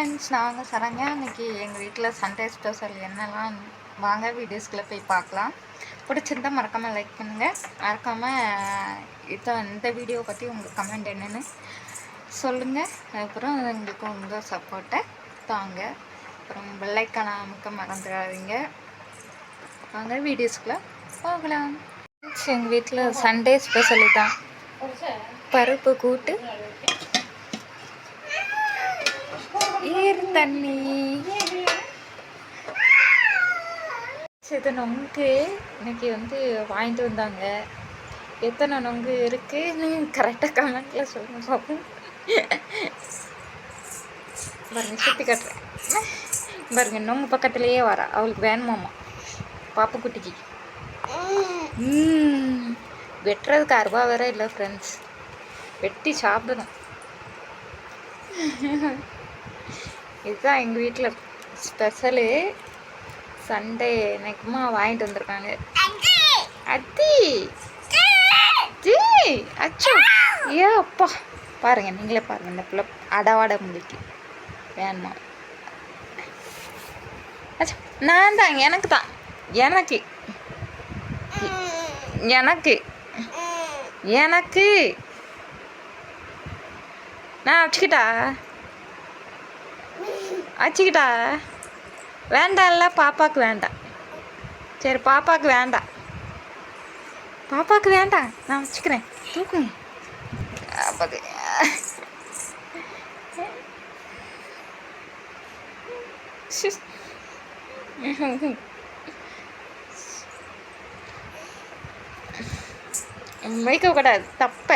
Friends, நாங்கள் சரண்யா. இன்றைக்கி எங்கள் வீட்டில் சண்டே ஸ்பெஷல் என்னெல்லாம் வாங்க வீடியோஸ்குள்ளே போய் பார்க்கலாம். பிடிச்சிருந்தா மறக்காமல் லைக் பண்ணுங்கள். மறக்காமல் இந்த வீடியோவை பற்றி உங்கள் கமெண்ட் என்னென்னு சொல்லுங்கள். அப்புறம் எங்களுக்கு உங்கள் சப்போர்ட்டை தாங்க. அப்புறம் பெல்லைக்கான அமைக்க மறந்துடாதீங்க. வாங்க வீடியோஸ்குள்ளே போகலாம். எங்கள் வீட்டில் சண்டே ஸ்பெஷலு தான் பருப்பு கூட்டு, ஈர் தண்ணி, இது நொங்கு. இன்னைக்கு வாங்கிட்டு வந்தாங்க. எத்தனை நொங்கு இருக்குன்னு கரெக்டாக கமெண்ட்டில் சொல்லுங்க பார்ப்போம். பாருங்க, சுற்றி கட்டுறேன் பாருங்க. நொங்கு பக்கத்துலேயே வரா. அவளுக்கு வேணுமாம்மா பாப்பு குட்டிக்கு. வெட்டுறதுக்கு அருவா வேற இல்லை ஃப்ரெண்ட்ஸ், வெட்டி சாப்பிடணும். இதுதான் எங்கள் வீட்டில் ஸ்பெஷலு. சண்டே இன்னைக்குமா வாங்கிட்டு வந்திருக்காங்க. அத்தி ஜி அச்சோ, ஏ அப்பா, பாருங்க, நீங்களே பாருங்க. இந்த பிள்ளை அடவாட முடிக்கு வேணுமா? அச்சா, நான் தான், எனக்கு தான், எனக்கு எனக்கு எனக்கு நான் வச்சுக்கிட்டா வேண்டாம்ல. பாப்பாவுக்கு வேண்டாம். சரி, பாப்பாவுக்கு வேண்டாம், பாப்பாவுக்கு வேண்டாம். நான் வச்சுக்கிறேன், தூக்குங்க. அப்போது வைக்க கூடாது, தப்ப.